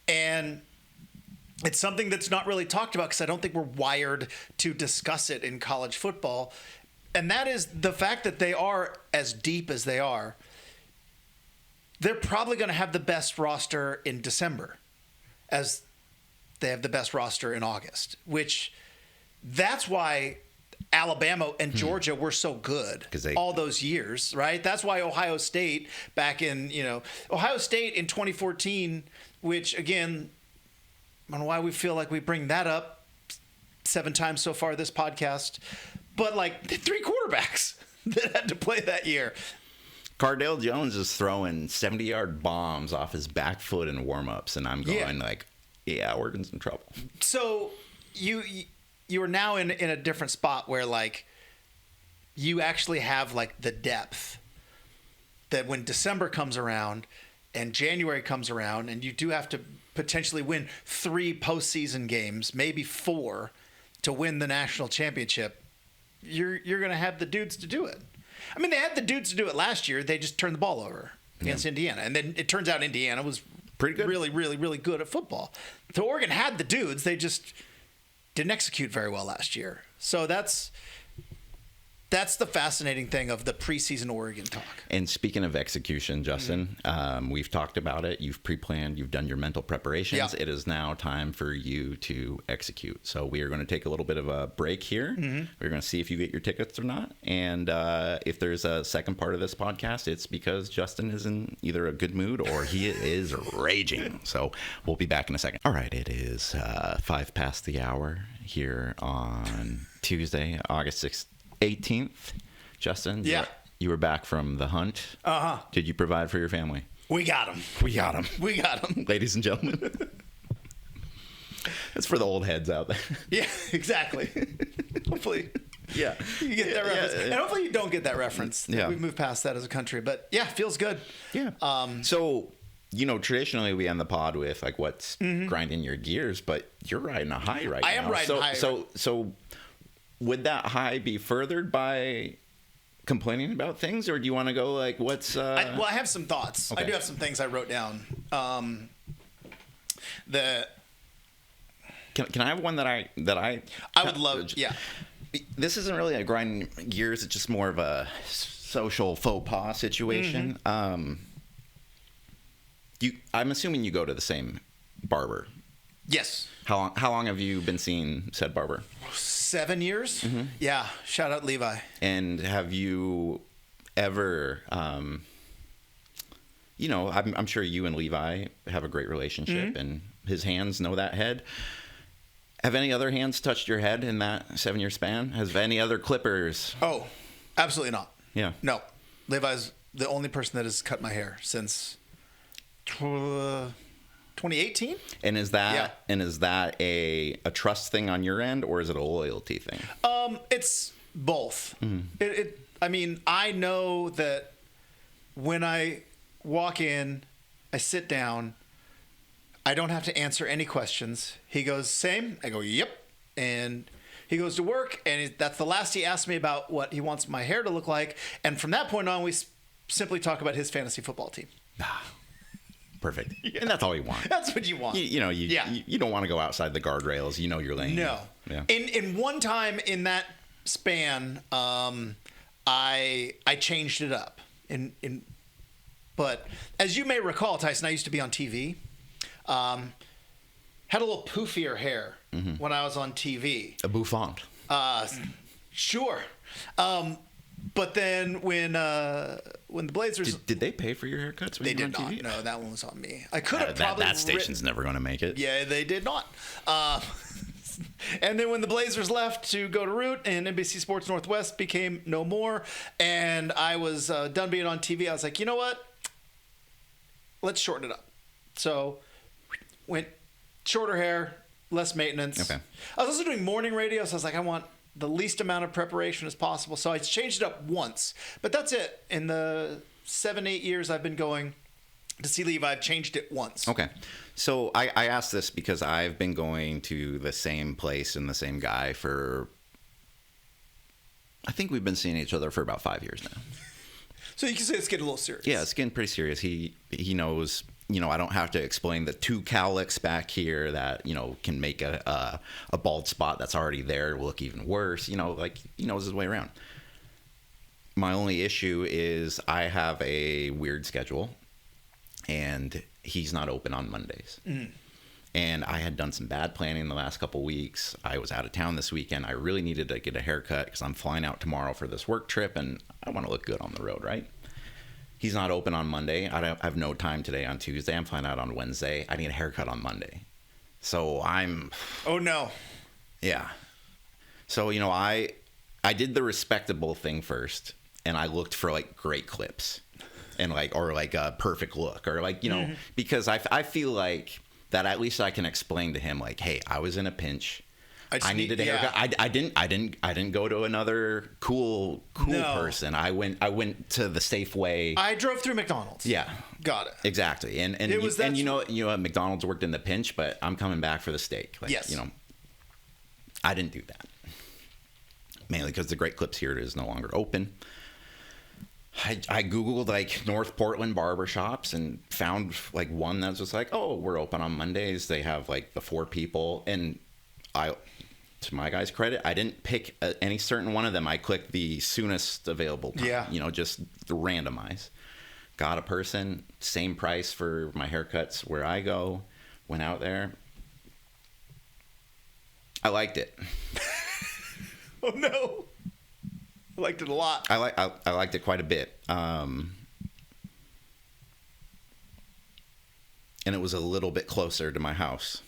and it's something that's not really talked about because I don't think we're wired to discuss it in college football. And that is the fact that they are as deep as they are. They're probably going to have the best roster in December as they have the best roster in August, which that's why Alabama and Georgia were so good all those years, right? That's why Ohio State Ohio State in 2014, which again, I don't know why we feel like we bring that up 7 times so far this podcast, but like 3 quarterbacks that had to play that year. Cardale Jones is throwing 70-yard bombs off his back foot in warm-ups, and I'm going Oregon's in trouble. So you are now in a different spot where like you actually have like the depth that when December comes around and January comes around and you do have to potentially win 3 postseason games, maybe 4, to win the national championship, you're going to have the dudes to do it. I mean, they had the dudes to do it last year. They just turned the ball over against Indiana. And then it turns out Indiana was pretty good, really, really, really good at football. So Oregon had the dudes. They just didn't execute very well last year. So that's the fascinating thing of the preseason Oregon talk. And speaking of execution, Justin, we've talked about it. You've pre-planned. You've done your mental preparations. Yeah. It is now time for you to execute. So we are going to take a little bit of a break here. We're going to see if you get your tickets or not. And if there's a second part of this podcast, it's because Justin is in either a good mood or he is raging. So we'll be back in a second. All right. It is 5 past the hour here on Tuesday, August 18th. Justin, you were back from the hunt. Did you provide for your family? We got him. We got him. Ladies and gentlemen. That's for the old heads out there. Yeah, exactly. Hopefully, you get that reference. And hopefully you don't get that reference. Yeah. We've moved past that as a country. But yeah, feels good. Yeah. So, traditionally we end the pod with like what's grinding your gears, but you're riding a high right now. I am riding high. So would that high be furthered by complaining about things, or do you want to go like what's? I have some thoughts. Okay. I do have some things I wrote down. Can I have one that I would love? Yeah. This isn't really a grinding gears. It's just more of a social faux pas situation. I'm assuming you go to the same barber. Yes. How long have you been seeing said barber? 7 years. Yeah. Shout out Levi. And have you ever, I'm sure you and Levi have a great relationship, and his hands know that head. Have any other hands touched your head in that 7-year span? Has any other clippers? Oh, absolutely not. Yeah. No. Levi's the only person that has cut my hair since 2018. And is that a trust thing on your end, or is it a loyalty thing? It's both. I know that when I walk in, I sit down, I don't have to answer any questions. He goes, same? I go, yep. And he goes to work, and that's the last he asked me about what he wants my hair to look like. And from that point on, we simply talk about his fantasy football team. Perfect. Yeah. And that's all you want. That's what you want. You don't want to go outside the guardrails. You know your lane. No. Yeah. In one time in that span, I changed it up. But as you may recall, Tyson, I used to be on TV. Had a little poofier hair when I was on TV. A bouffant. Sure. But then when the Blazers did they pay for your haircuts? When they you were did on not. TV? No, that one was on me. I could have probably that station's never going to make it. Yeah, they did not. And then when the Blazers left to go to Root and NBC Sports Northwest became no more, and I was done being on TV, I was like, you know what? Let's shorten it up. So went shorter hair, less maintenance. Okay. I was also doing morning radio, so I was like, I want the least amount of preparation as possible. So I changed it up once, but that's it. In the 7-8 years I've been going to see Levi, I've changed it once. Okay. So I asked this because I've been going to the same place and the same guy for, I think we've been seeing each other for about 5 years now. So you can say it's getting a little serious. Yeah, it's getting pretty serious. He knows, I don't have to explain the 2 cowlicks back here that, can make a bald spot that's already there look even worse. He knows his way around. My only issue is I have a weird schedule, and he's not open on Mondays. And I had done some bad planning the last couple weeks. I was out of town this weekend. I really needed to get a haircut because I'm flying out tomorrow for this work trip, and I want to look good on the road, right? He's not open on Monday. I have no time today on Tuesday. I'm flying out on Wednesday. I need a haircut on Monday. So I'm... Oh, no. Yeah. So, you know, I did the respectable thing first, and I looked for, like, great clips and, like, or, like, a perfect look or, like, you know, because I feel like that at least I can explain to him, like, hey, I was in a pinch. I needed a haircut. I didn't go to another cool person. I went to the Safeway. I drove through McDonald's. Yeah. Got it. Exactly. And you know McDonald's worked in the pinch, but I'm coming back for the steak. Like, yes. You know, I didn't do that. Mainly because the Great Clips here is no longer open. I Googled like North Portland barbershops and found like one that's just like, oh, we're open on Mondays. They have like the 4 people. And to my guy's credit, I didn't pick any certain one of them. I clicked the soonest available time. Yeah. You know, just randomize. Got a person, same price for my haircuts where I go. Went out there. I liked it. Oh, no. I liked it a lot. I liked it quite a bit. And it was a little bit closer to my house.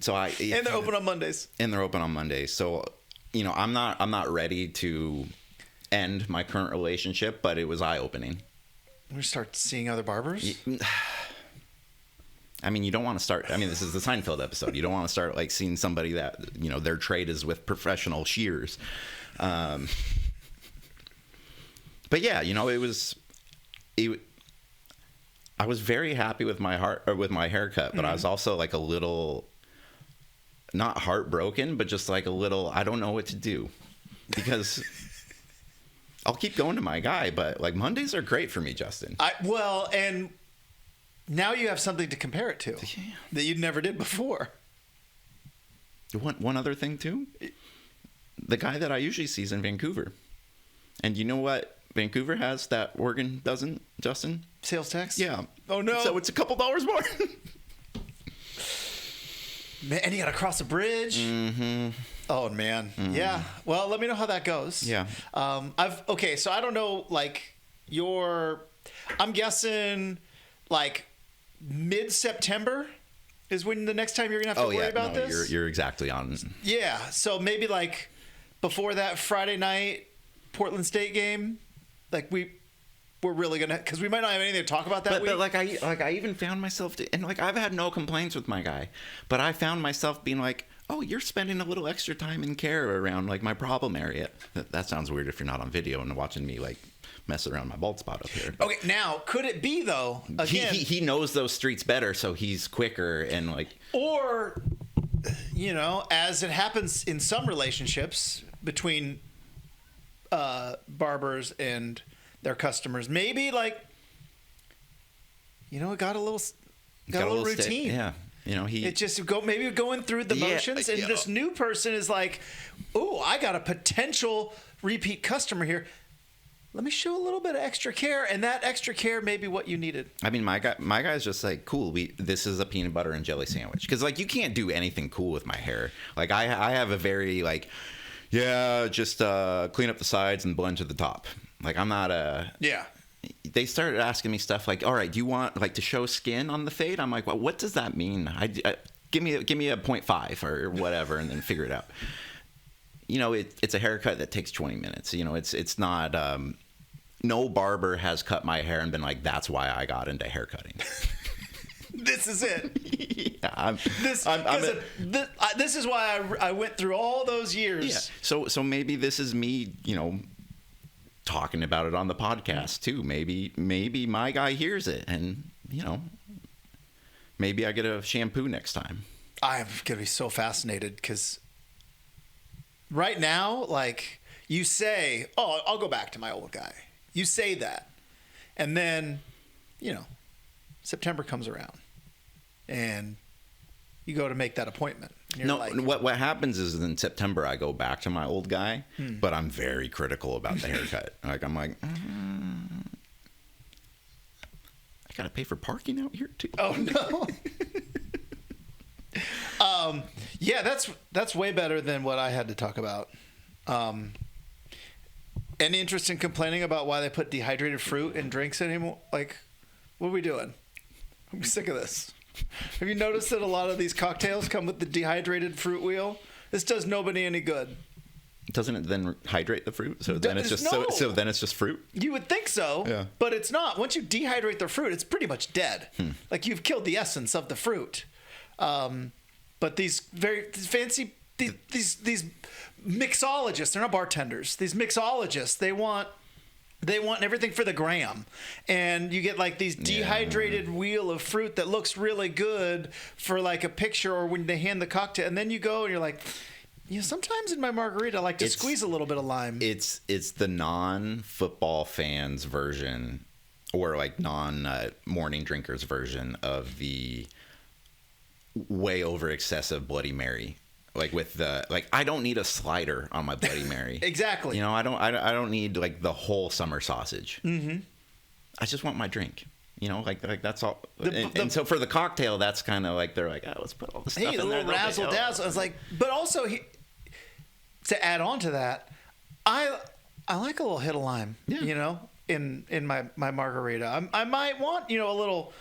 So and they're open on Mondays. And they're open on Mondays. So, you know, I'm not ready to end my current relationship, but it was eye-opening. We start seeing other barbers? I mean, you don't want to start. I mean, this is the Seinfeld episode. You don't want to start like seeing somebody that, you know, their trade is with professional shears. But yeah, you know, I was very happy with my haircut, but I was also like a little, not heartbroken, but just like a little, I don't know what to do because I'll keep going to my guy, but like Mondays are great for me, Justin. And now you have something to compare it to that you never did before. One other thing too, the guy that I usually see is in Vancouver, and you know what Vancouver has that Oregon doesn't, Justin? Sales tax? Yeah. Oh no! So it's a couple dollars more. Man, and you got to cross a bridge. Mm-hmm. Oh man, yeah. Well, let me know how that goes. Yeah. So I don't know, like I'm guessing, like mid-September is when the next time you're gonna have to worry about this. You're exactly on. Yeah. So maybe like before that Friday night Portland State game, like we're really gonna, because we might not have anything to talk about that week. But I even found myself and like I've had no complaints with my guy, but I found myself being like, oh, you're spending a little extra time in care around like my problem area. That sounds weird if you're not on video and watching me like mess around my bald spot up here. Okay, now could it be though? Again, he knows those streets better, so he's quicker and like. Or, you know, as it happens in some relationships between barbers and their customers, maybe like, you know, it got a little routine. Yeah. You know, it just going through the motions, and this new person is like, "Oh, I got a potential repeat customer here. Let me show a little bit of extra care," and that extra care may be what you needed. I mean, my guy's just like, "Cool, this is a peanut butter and jelly sandwich," because like you can't do anything cool with my hair. Like I have a very like, just clean up the sides and blend to the top. Like I'm not a They started asking me stuff like, all right, do you want like to show skin on the fade? I'm like, well, what does that mean? Give me a 0.5 or whatever, and then figure it out. You know, it's a haircut that takes 20 minutes. You know, it's not. No barber has cut my hair and been like, that's why I got into haircutting. This is it. Yeah, this is why I went through all those years. Yeah. So maybe this is me, you know, talking about it on the podcast too. Maybe my guy hears it, and you know, maybe I get a shampoo next time. I'm gonna be so fascinated because right now, like you say, "Oh, I'll go back to my old guy." You say that, and then, you know, September comes around, and you go to make that appointment. No, like, what happens is in September I go back to my old guy, but I'm very critical about the haircut. Like I'm like, I got to pay for parking out here too. Oh no. Yeah, that's way better than what I had to talk about. Any interest in complaining about why they put dehydrated fruit in drinks anymore? Like, what are we doing? I'm sick of this. Have you noticed that a lot of these cocktails come with the dehydrated fruit wheel? This does nobody any good. Doesn't it then hydrate the fruit? So then it's just No. so then it's just fruit. You would think so, Yeah. but it's not. Once you dehydrate the fruit, it's pretty much dead. Like you've killed the essence of the fruit. But these very fancy these mixologists, they're not bartenders. These mixologists, they want everything for the gram, and you get like these dehydrated wheel of fruit that looks really good for like a picture or when they hand the cocktail, and then you go and you're like, sometimes in my margarita I like to squeeze a little bit of lime. It's the non-football fans version, or like non-morning drinkers version of the way over excessive Bloody Mary. Like with the I don't need a slider on my Bloody Mary. Exactly. I don't need like the whole summer sausage. Mm-hmm. I just want my drink. Like that's all. And so for the cocktail, that's kind of like they're like, oh, let's put all the stuff in there. A little razzle dazzle. I was like, but also to add on to that, I like a little hit of lime. Yeah. In my margarita, I might want a little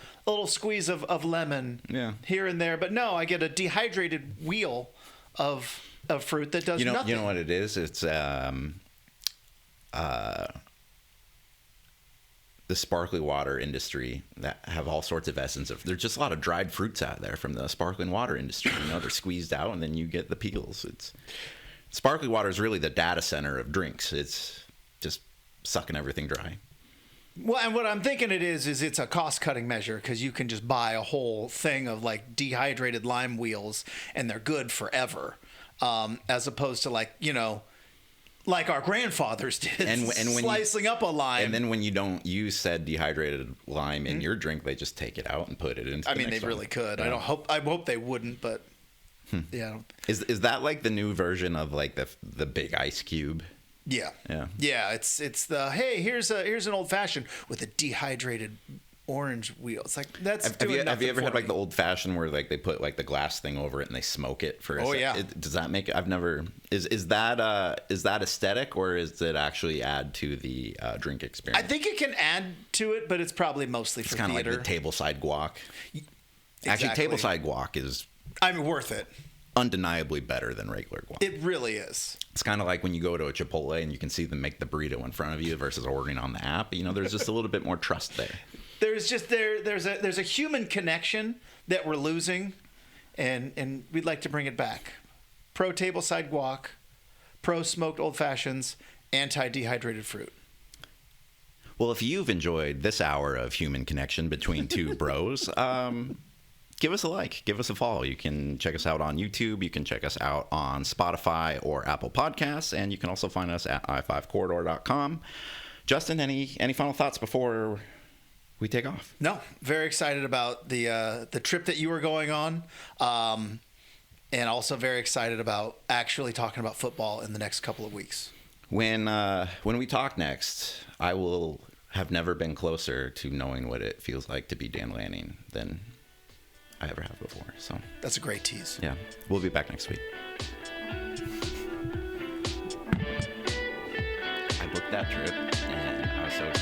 squeeze of lemon. Here and there, but no, I get a dehydrated wheel of fruit that does nothing. You know what it is? It's the sparkling water industry that have all sorts of essence of. There's just a lot of dried fruits out there from the sparkling water industry. They're squeezed out, and then you get the peels. Sparkling water is really the data center of drinks. It's just sucking everything dry. Well, and what I'm thinking it is it's a cost-cutting measure because you can just buy a whole thing of like dehydrated lime wheels and they're good forever, as opposed to like our grandfathers did, and slicing up a lime. And then when you don't use said dehydrated lime in your drink, they just take it out and put it into. They really could. Yeah. I hope they wouldn't, but yeah. Is that like the new version of like the big ice cube? Yeah. It's the here's an old fashioned with a dehydrated orange wheel. It's like that's. Have you ever had like the old fashioned where like they put like the glass thing over it and they smoke it for? Does that make it? I've never. Is that aesthetic or is it actually add to the drink experience? I think it can add to it, but it's probably mostly for theater. It's kind of like the tableside guac. Exactly. Actually, tableside guac is. Worth it. Undeniably better than regular guac. It really is. It's kind of like when you go to a Chipotle and you can see them make the burrito in front of you versus ordering on the app. There's just a little bit more trust there. There's a human connection that we're losing, and we'd like to bring it back. Pro tableside guac, pro smoked old fashions, anti dehydrated fruit. Well, if you've enjoyed this hour of human connection between two bros, give us a like, give us a follow. You can check us out on YouTube. You can check us out on Spotify or Apple Podcasts, and you can also find us at i5corridor.com. Justin, any final thoughts before we take off? No, very excited about the trip that you were going on, and also very excited about actually talking about football in the next couple of weeks. When we talk next, I will have never been closer to knowing what it feels like to be Dan Lanning than I ever have before. So that's a great tease. Yeah, we'll be back next week. I booked that trip and I was so